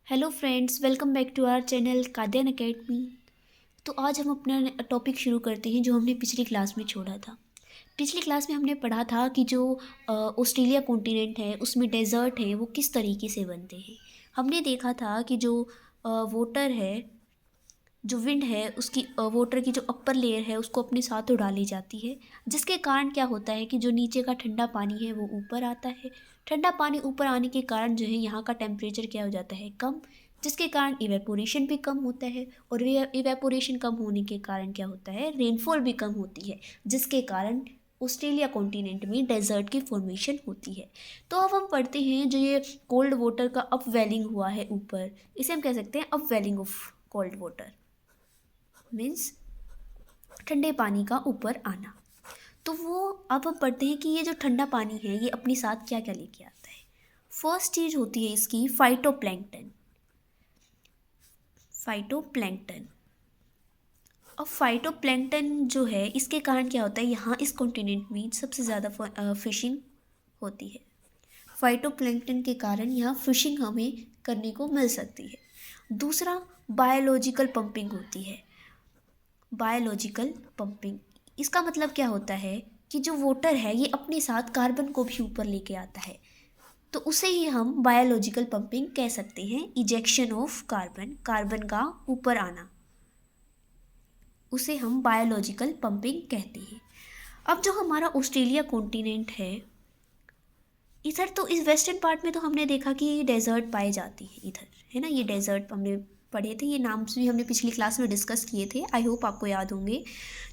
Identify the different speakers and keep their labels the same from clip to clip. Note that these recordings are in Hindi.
Speaker 1: Hello friends, welcome back to our channel Kadyan Academy. तो आज हम अपना टॉपिक शुरू करते हैं जो हमने पिछली क्लास में छोड़ा था। पिछली क्लास में हमने पढ़ा था कि जो ऑस्ट्रेलिया कॉन्टिनेंट है उसमें डेजर्ट है वो किस तरीके से बनते हैं। हमने देखा था कि जो वाटर है, जो विंड है उसकी वाटर की जो अपर लेयर है उसको अपने साथ उड़ा ली जाती है, जिसके कारण क्या होता है कि जो नीचे का ठंडा पानी है वो ऊपर आता है। ठंडा पानी ऊपर आने के कारण जो है यहाँ का टेम्परेचर क्या हो जाता है, कम, जिसके कारण इवेपोरेशन भी कम होता है। और इवेपोरेशन कम होने के कारण क्या होता है, रेनफॉल भी कम होती है, जिसके कारण ऑस्ट्रेलिया कॉन्टिनेंट में डेजर्ट की फॉर्मेशन होती है। तो अब हम पढ़ते हैं जो ये कोल्ड वाटर का अप वेलिंग हुआ है ऊपर, इसे हम कह सकते हैं upwelling of cold water, means ठंडे पानी का ऊपर आना। तो वो अब हम पढ़ते हैं कि ये जो ठंडा पानी है ये अपने साथ क्या क्या लेके आता है। फर्स्ट चीज होती है इसकी फाइटोप्लैंक्टन। फाइटोप्लैंक्टन, अब फाइटोप्लैंक्टन जो है इसके कारण क्या होता है, यहाँ इस कॉन्टिनेंट में सबसे ज़्यादा फिशिंग होती है। फाइटोप्लैंक्टन के कारण यहाँ फिशिंग हमें करने को मिल सकती है। दूसरा, बायोलॉजिकल पंपिंग होती है। बायोलॉजिकल पंपिंग, इसका मतलब क्या होता है कि जो वाटर है ये अपने साथ कार्बन को भी ऊपर लेके आता है, तो उसे ही हम बायोलॉजिकल पंपिंग कह सकते हैं। इजेक्शन ऑफ कार्बन, कार्बन का ऊपर आना, उसे हम बायोलॉजिकल पंपिंग कहते हैं। अब जो हमारा ऑस्ट्रेलिया कॉन्टिनेंट है, इधर तो इस वेस्टर्न पार्ट में तो हमने देखा कि डेजर्ट पाए जाती है, इधर है ना, ये डेजर्ट हमने पढ़े थे, ये नाम भी हमने पिछली क्लास में डिस्कस किए थे, आई होप आपको याद होंगे।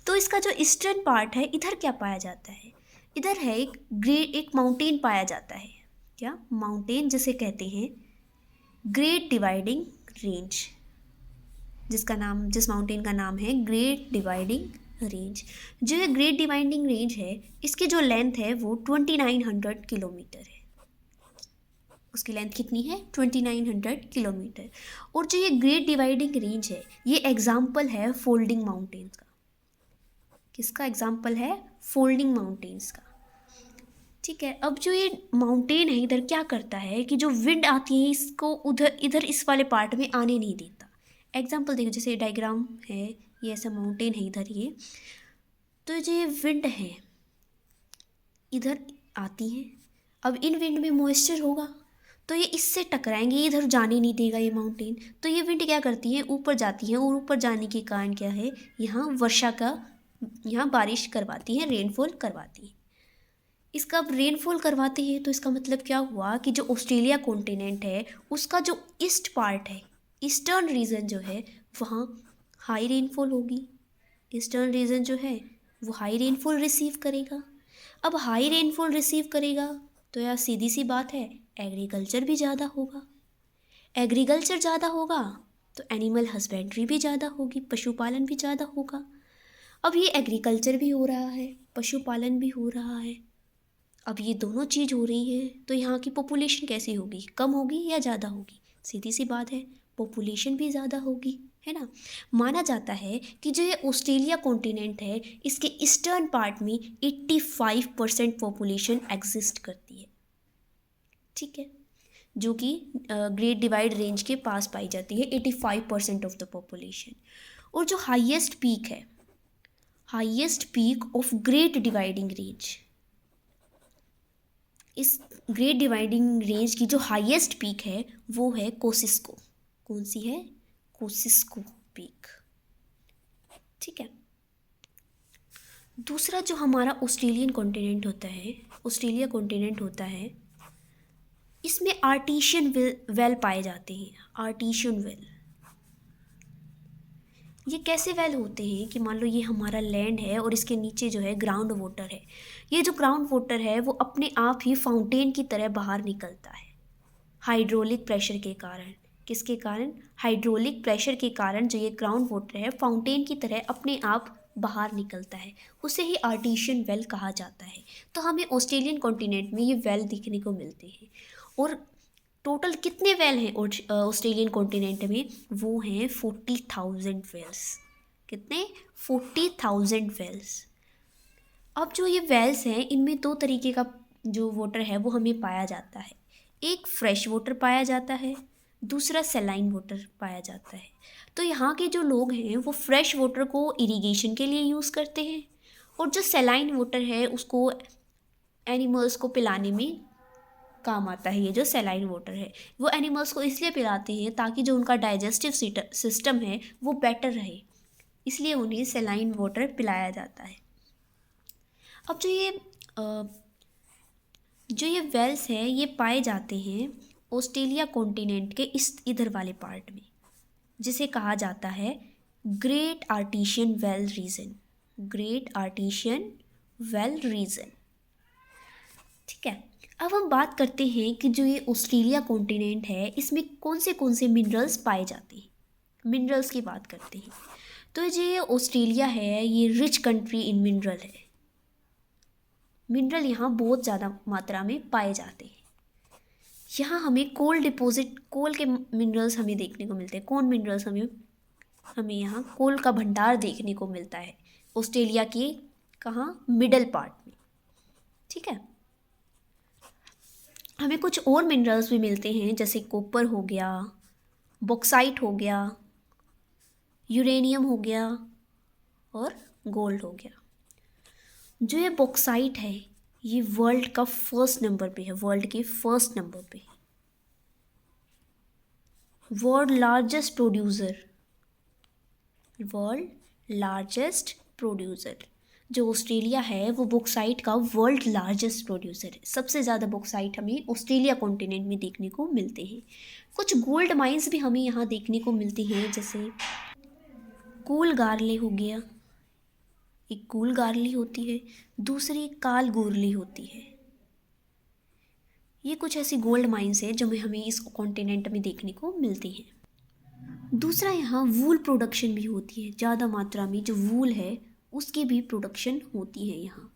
Speaker 1: तो इसका जो ईस्टर्न पार्ट है, इधर क्या पाया जाता है, इधर है एक माउंटेन पाया जाता है। क्या माउंटेन जिसे कहते हैं ग्रेट डिवाइडिंग रेंज, जिस माउंटेन का नाम है ग्रेट डिवाइडिंग रेंज। जो ये ग्रेट डिवाइडिंग रेंज है इसकी जो लेंथ है वो 2900 किलोमीटर है। उसकी लेंथ कितनी है, 2900 किलोमीटर। और जो ये ग्रेट डिवाइडिंग रेंज है ये एग्जाम्पल है फोल्डिंग माउंटेन्स का। किसका एग्जाम्पल है, फोल्डिंग माउंटेन्स का। ठीक है, अब जो ये माउंटेन है इधर क्या करता है कि जो विंड आती है इसको उधर इधर इस वाले पार्ट में आने नहीं देता। एग्जाम्पल देखो, जैसे डायग्राम है, ये ऐसा माउंटेन है इधर ये, तो जो ये विंड है इधर आती है, अब इन विंड में मॉइस्चर होगा तो ये इससे टकराएंगे, इधर जाने नहीं देगा ये माउंटेन। तो ये विंड क्या करती है, ऊपर जाती है, और ऊपर जाने के कारण क्या है, यहाँ वर्षा का, यहाँ बारिश करवाती है, रेनफॉल करवाती है। इसका अब रेनफॉल करवाते हैं तो इसका मतलब क्या हुआ कि जो ऑस्ट्रेलिया कॉन्टिनेंट है उसका जो ईस्ट पार्ट है, ईस्टर्न रीजन जो है, वहाँ हाई रेनफॉल होगी। ईस्टर्न रीजन जो है वो हाई रेनफॉल रिसीव करेगा। अब हाई रेनफॉल रिसीव करेगा तो यार सीधी सी बात है, एग्रीकल्चर भी ज़्यादा होगा। एग्रीकल्चर ज़्यादा होगा तो एनिमल हस्बेंड्री भी ज़्यादा होगी, पशुपालन भी ज़्यादा होगा। अब ये एग्रीकल्चर भी हो रहा है, पशुपालन भी हो रहा है, अब ये दोनों चीज़ हो रही है तो यहाँ की पॉपुलेशन कैसी होगी, कम होगी या ज़्यादा होगी, सीधी सी बात है पॉपुलेशन भी ज़्यादा होगी, है ना। माना जाता है कि जो ये ऑस्ट्रेलिया कॉन्टिनेंट है इसके ईस्टर्न पार्ट में 85% पॉपुलेशन एग्जिस्ट करती है। ठीक है, जो कि ग्रेट डिवाइड रेंज के पास पाई जाती है, 85% ऑफ द पॉपुलेशन। और जो हाईएस्ट पीक है, highest peak of great dividing range, इस ग्रेट डिवाइडिंग रेंज की जो हाईएस्ट पीक है वो है कोसिस्को। कौन सी है, कोसिस्को पीक। ठीक है, दूसरा जो हमारा ऑस्ट्रेलियन कॉन्टिनेंट होता है, ऑस्ट्रेलिया कॉन्टिनेंट होता है, इसमें आर्टिशियन वेल पाए जाते हैं। आर्टिशियन वेल, ये कैसे वेल होते हैं कि मान लो ये हमारा लैंड है और इसके नीचे जो है ग्राउंड वाटर है, ये जो ग्राउंड वाटर है वो अपने आप ही फाउंटेन की तरह बाहर निकलता है हाइड्रोलिक प्रेशर के कारण। किसके कारण, हाइड्रोलिक प्रेशर के कारण जो ये ग्राउंड वाटर है फाउंटेन की तरह अपने आप बाहर निकलता है, उसे ही आर्टिशियन वेल कहा जाता है। तो हमें ऑस्ट्रेलियन कॉन्टिनेंट में ये वेल दिखने को मिलते हैं। और टोटल कितने वेल हैं ऑस्ट्रेलियन कॉन्टिनेंट में, वो हैं 40,000 वेल्स। कितने, 40,000 वेल्स। अब जो ये वेल्स हैं इनमें दो तरीके का जो वाटर है वो हमें पाया जाता है। एक फ्रेश वाटर पाया जाता है दूसरा सैलाइन वाटर पाया जाता है। तो यहाँ के जो लोग हैं वो फ्रेश वाटर को इरिगेशन के लिए यूज़ करते हैं, और जो सैलाइन वाटर है उसको एनिमल्स को पिलाने में काम आता है। ये जो सैलाइन वाटर है वो एनिमल्स को इसलिए पिलाते हैं ताकि जो उनका डाइजेस्टिव सिस्टम है वो बेटर रहे, इसलिए उन्हें सैलाइन वाटर पिलाया जाता है। अब जो ये वेल्स है ये पाए जाते हैं ऑस्ट्रेलिया कॉन्टिनेंट के इस इधर वाले पार्ट में, जिसे कहा जाता है great artesian well region. Great artesian well region, ठीक है। अब हम बात करते हैं कि जो ये ऑस्ट्रेलिया कॉन्टिनेंट है इसमें कौन से मिनरल्स पाए जाते हैं। मिनरल्स की बात करते हैं तो जो ये ऑस्ट्रेलिया है ये रिच कंट्री इन मिनरल है। मिनरल यहाँ बहुत ज़्यादा मात्रा में पाए जाते हैं। यहाँ हमें कोल के मिनरल्स हमें देखने को मिलते हैं। कौन मिनरल्स हमें यहाँ कोल का भंडार देखने को मिलता है ऑस्ट्रेलिया के कहाँ मिडल पार्ट में, ठीक है। हमें कुछ और मिनरल्स भी मिलते हैं जैसे कॉपर हो गया, बॉक्साइट हो गया, यूरेनियम हो गया और गोल्ड हो गया। जो ये बॉक्साइट है ये वर्ल्ड का फर्स्ट नंबर पे है, वर्ल्ड के फर्स्ट नंबर पे। वर्ल्ड लार्जेस्ट प्रोड्यूसर जो ऑस्ट्रेलिया है वो बॉक्साइट का वर्ल्ड लार्जेस्ट प्रोड्यूसर है। सबसे ज़्यादा बॉक्साइट हमें ऑस्ट्रेलिया कॉन्टिनेंट में देखने को मिलते हैं। कुछ गोल्ड माइंस भी हमें यहाँ देखने को मिलती हैं, जैसे कूलगारले हो गया, एक कूलगारली होती है, दूसरी कालगोरली होती है। ये कुछ ऐसी गोल्ड माइंस है जो हमें इस कॉन्टिनेंट में देखने को मिलती हैं। दूसरा यहाँ वूल प्रोडक्शन भी होती है, ज़्यादा मात्रा में जो वूल है उसकी भी प्रोडक्शन होती है यहाँ।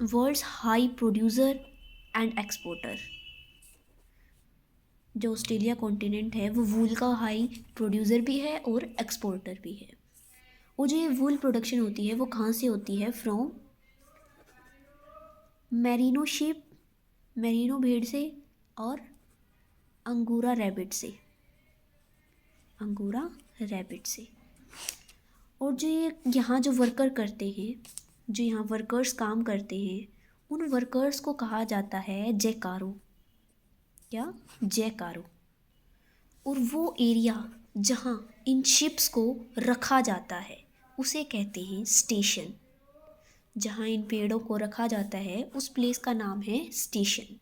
Speaker 1: World's high producer and exporter, जो ऑस्ट्रेलिया कॉन्टिनेंट है वो वूल का हाई प्रोड्यूसर भी है और एक्सपोर्टर भी है। और जो ये वूल प्रोडक्शन होती है वो कहाँ से होती है, फ्रॉम मेरिनो भेड़ से और अंगोरा रैबिट से। और जो ये यहाँ जो वर्कर करते हैं, जो यहाँ वर्कर्स काम करते हैं, उन वर्कर्स को कहा जाता है जैकारो। क्या? जैकारो। और वो एरिया जहाँ इन शिप्स को रखा जाता है उसे कहते हैं स्टेशन। जहाँ इन पेड़ों को रखा जाता है उस प्लेस का नाम है स्टेशन।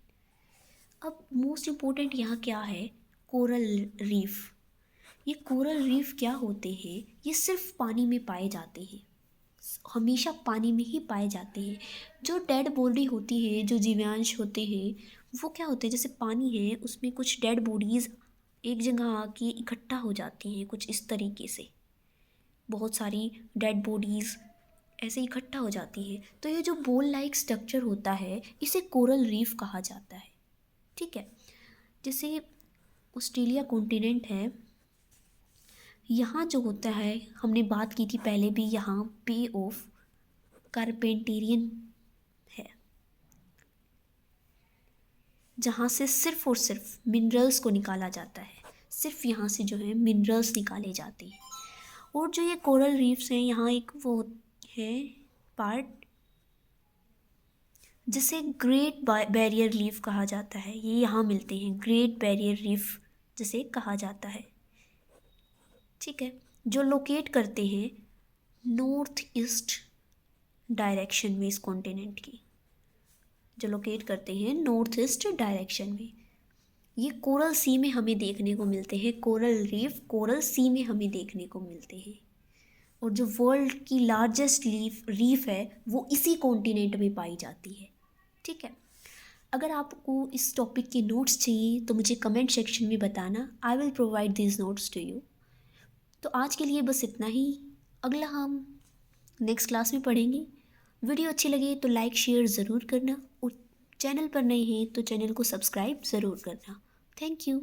Speaker 1: अब मोस्ट इम्पोर्टेंट यहाँ क्या है, कोरल रीफ। ये कोरल रीफ क्या होते हैं, ये सिर्फ पानी में पाए जाते हैं, हमेशा पानी में ही पाए जाते हैं। जो डेड बॉडी होती है, जो जीवांश होते हैं, वो क्या होते हैं, जैसे पानी है उसमें कुछ डेड बॉडीज़ एक जगह आके इकट्ठा हो जाती हैं, कुछ इस तरीके से बहुत सारी डेड बॉडीज़ ऐसे इकट्ठा हो जाती है। तो ये जो बोल लाइक स्ट्रक्चर होता है इसे कोरल रीफ कहा जाता है, ठीक है। जैसे ऑस्ट्रेलिया कॉन्टिनेंट है, यहाँ जो होता है हमने बात की थी पहले भी, यहाँ बे ऑफ कारपेंटेरियन है, जहाँ से सिर्फ और सिर्फ मिनरल्स को निकाला जाता है। सिर्फ यहाँ से जो है मिनरल्स निकाले जाते हैं। और जो ये कोरल रीफ्स हैं, यहाँ एक वो है पार्ट जिसे ग्रेट बैरियर रीफ कहा जाता है, ये यहाँ मिलते हैं। ग्रेट बैरियर रीफ जिसे कहा जाता है, ठीक है, जो लोकेट करते हैं नॉर्थ ईस्ट डायरेक्शन में, इस कॉन्टिनेंट की जो लोकेट करते हैं नॉर्थ ईस्ट डायरेक्शन में। ये कोरल सी में हमें देखने को मिलते हैं। कोरल रीफ कोरल सी में हमें देखने को मिलते हैं। और जो वर्ल्ड की लार्जेस्ट रीफ है वो इसी कॉन्टिनेंट में पाई जाती है, ठीक है। अगर आपको इस टॉपिक के नोट्स चाहिए तो मुझे कमेंट सेक्शन में बताना, I will provide this notes to you. तो आज के लिए बस इतना ही, अगला हम नेक्स्ट क्लास में पढ़ेंगे। वीडियो अच्छी लगे तो लाइक शेयर ज़रूर करना, और चैनल पर नए हैं तो चैनल को सब्सक्राइब ज़रूर करना। Thank you.